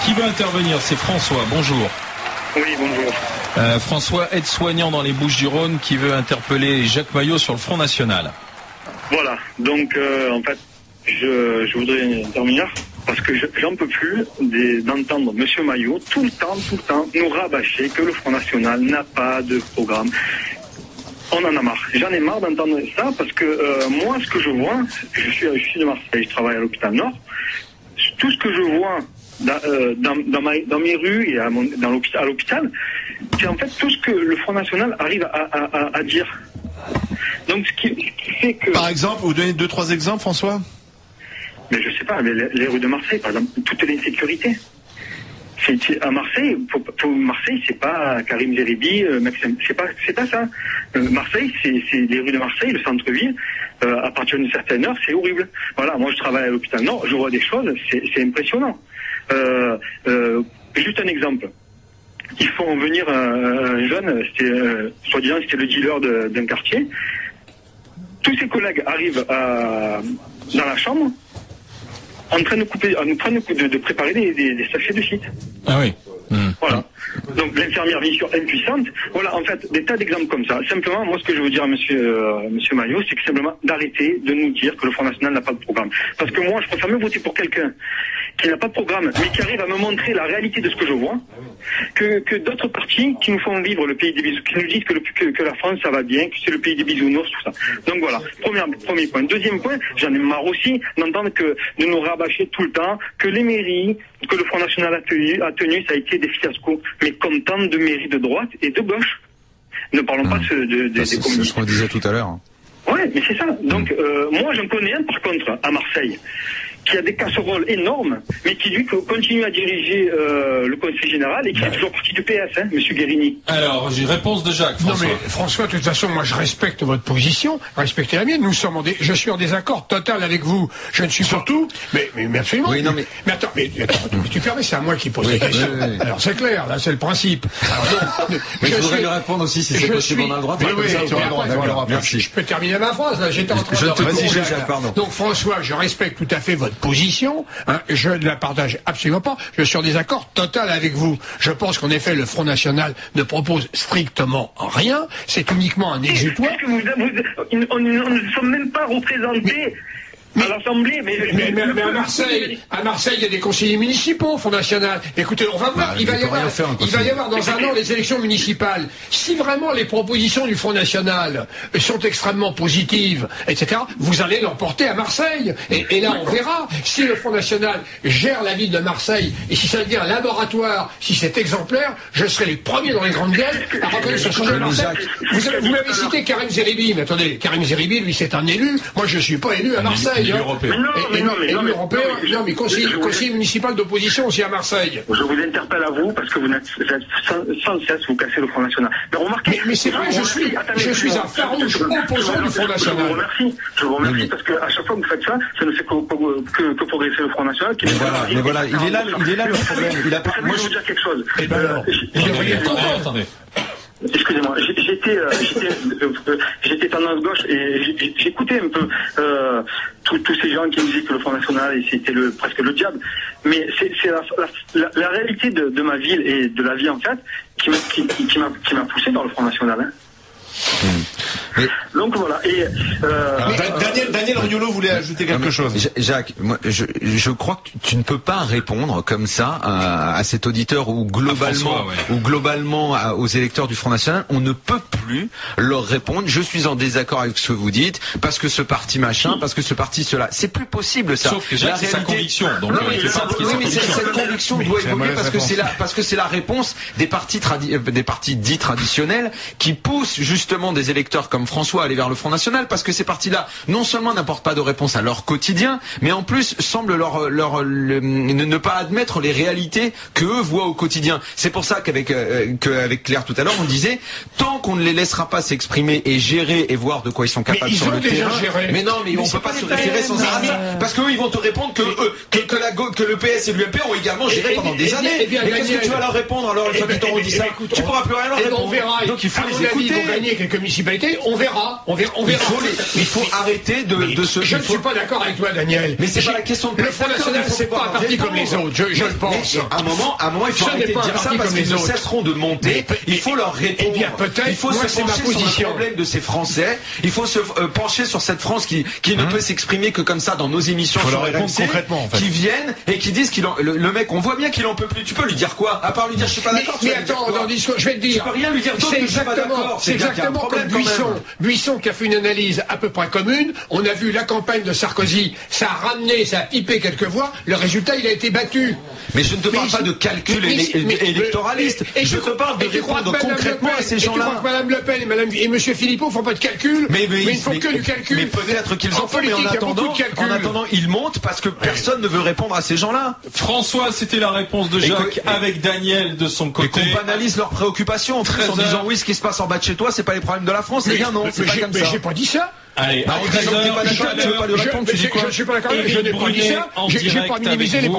Qui veut intervenir? C'est François, bonjour. Oui, bonjour. François, aide-soignant dans les Bouches-du-Rhône, qui veut interpeller Jacques Maillot sur le Front National. Voilà, donc en fait, je voudrais intervenir parce que j'en peux plus d'entendre Monsieur Maillot tout le temps nous rabâcher que le Front National n'a pas de programme. On en a marre. J'en ai marre d'entendre ça parce que moi, ce que je vois, je suis de Marseille, je travaille à l'hôpital Nord. Tout ce que je vois dans mes rues et à l'hôpital, c'est en fait tout ce que le Front National arrive à dire. Donc ce qui fait que... Par exemple, vous donnez 2-3 exemples, François? Mais je sais pas, mais les rues de Marseille, par exemple, toute l'insécurité. À Marseille, pour Marseille, c'est pas Karim Zeribi, Maxime, c'est pas ça. Marseille, c'est les rues de Marseille, le centre-ville. À partir d'une certaine heure, c'est horrible. Voilà, moi je travaille à l'hôpital Nord, je vois des choses, c'est impressionnant. Juste un exemple. Ils font venir un jeune, soi-disant c'était le dealer d'un quartier. Tous ses collègues arrivent dans la chambre en train de préparer des sachets de shit. Ah oui. Voilà. Donc l'infirmière bien sûr impuissante. Voilà, en fait, des tas d'exemples comme ça. Simplement, moi ce que je veux dire à monsieur Maillot, c'est que simplement d'arrêter de nous dire que le Front National n'a pas de programme. Parce que moi, je préfère mieux voter pour quelqu'un qui n'a pas de programme, mais qui arrive à me montrer la réalité de ce que je vois, que d'autres partis qui nous font vivre le pays des bisounours, qui nous disent que la France ça va bien, que c'est le pays des bisounours, tout ça. Donc voilà, premier point. Deuxième point, j'en ai marre aussi d'entendre de nous rabâcher tout le temps, que les mairies, que le Front National a tenu, ça a été des fiascos, mais comme tant de mairies de droite et de gauche. Ne parlons pas des communistes. C'est ce qu'on disait tout à l'heure. Ouais, mais c'est ça. Donc moi j'en connais un par contre à Marseille qui a des casseroles énormes, mais qui lui continue à diriger le Conseil général et qui est toujours parti du PS, Monsieur Guérini. Alors, j'ai réponse de Jacques. François. Non mais François, de toute façon, moi je respecte votre position, respectez la mienne. Je suis en désaccord total avec vous. Je ne suis surtout, mais absolument. Oui, non, mais attends, tu permets, c'est à moi qui pose les questions. Oui. Alors c'est clair, là c'est le principe. Alors, donc, Mais je voudrais lui répondre aussi si c'est possible. On a le droit de faire comme ça. tu as le droit. Merci. Je peux terminer ma phrase. Là, j'étais en train de Vas-y, répondre. Jacques, pardon. Donc François, je respecte tout à fait votre position. Je ne la partage absolument pas. Je suis en désaccord total avec vous. Je pense qu'en effet, le Front National ne propose strictement rien. C'est uniquement un exutoire. On ne sommes même pas représentés à l'Assemblée. Mais à Marseille, il y a des conseillers municipaux au Front National. Écoutez, on va voir. Il va y avoir dans un an les élections municipales. Si vraiment les propositions du Front National sont extrêmement positives, etc., vous allez l'emporter à Marseille. Et là, on verra si le Front National gère la ville de Marseille et si ça devient un laboratoire, si c'est exemplaire, je serai les premiers dans les grandes gueules à reconnaître ce changement de Marseille. Vous m'avez cité Karim Zeribi, mais attendez, Karim Zeribi, lui, c'est un élu. Moi, je suis pas élu à Marseille. Européen. Non, mais conseiller municipal d'opposition aussi à Marseille. Je vous interpelle à vous parce que vous êtes sans cesse vous cassez le Front National. Mais remarquez. Mais c'est vrai, je suis un farouche opposant du Front National. Je vous remercie parce que à chaque fois que vous faites ça, ça ne fait que progresser le Front National. Mais voilà, il est là le problème. Moi, je veux dire quelque chose. Attendez. Excusez-moi, j'étais tendance gauche et j'écoutais un peu tous ces gens qui me disaient que le Front National c'était presque le diable. Mais c'est la réalité de ma ville et de la vie en fait qui m'a poussé dans le Front National. Donc voilà. Et Daniel Riolo voulait ajouter quelque chose. Jacques, moi, je crois que tu ne peux pas répondre comme ça à cet auditeur ou globalement aux électeurs du Front National. On ne peut plus leur répondre. Je suis en désaccord avec ce que vous dites parce que ce parti machin, parce que ce parti cela. C'est plus possible ça. Sauf que Jacques, c'est sa conviction. Donc cette conviction doit évoluer parce que c'est la réponse des partis dits traditionnels qui poussent justement des électeurs comme François à aller vers le Front National parce que ces partis-là non seulement n'apportent pas de réponse à leur quotidien, mais en plus semblent ne pas admettre les réalités qu'eux voient au quotidien. C'est pour ça qu'avec Claire tout à l'heure on disait tant qu'on ne les laissera pas s'exprimer et gérer et voir de quoi ils sont capables sur le terrain. Mais non, mais on peut pas se référer sans arrêt parce qu'eux ils vont te répondre que le PS et l'UMP ont également géré pendant des années. Et qu'est-ce que tu vas leur répondre alors une fois qu'ils t'auront dit ça? Tu pourras plus rien leur répondre. Donc il faut les écouter. Ils vont gagner quelques municipalités. On verra. Il faut arrêter de se... Je ne suis pas d'accord avec toi, Daniel. Mais c'est pas la question de... Le Front National, c'est pas un parti comme les autres, je le pense. À un moment, il faut arrêter de dire ça parce qu'ils ne cesseront de monter. Il faut leur répondre. Eh bien, peut-être. Il faut se pencher sur le problème de ces Français. Il faut se pencher sur cette France qui ne peut s'exprimer que comme ça dans nos émissions sur RMC, qui viennent et qui disent le mec, on voit bien qu'il en peut plus. Tu peux lui dire quoi? À part lui dire je suis pas d'accord. Mais attends, je vais te dire. Tu peux rien lui dire d'autre que je suis pas d'accord. C'est exactement comme Buisson qui a fait une analyse à peu près commune. On a vu la campagne de Sarkozy, ça a ramené, ça a pipé quelques voix. Le résultat, il a été battu. Mais je ne te parle pas de calcul électoraliste. Je te parle de répondre concrètement à ces gens-là. Tu crois que Mme Le Pen et M. Philippot font pas de calcul? Mais ils ne font que du calcul. Mais peut-être qu'ils en font, mais en attendant, ils montent parce que personne ne veut répondre à ces gens-là. François, c'était la réponse de Jacques avec Daniel de son côté. Et qu'on banalise leurs préoccupations en plus en disant oui, ce qui se passe en bas de chez toi, c'est pas les problèmes de la France. Les gars, non, c'est pas comme ça. Mais j'ai pas dit ça. Allez, en disant que t'es pas d'accord, tu veux pas lui répondre, tu dis quoi? Je suis pas d'accord, je n'ai pas dit ça. J'ai pas minimisé les...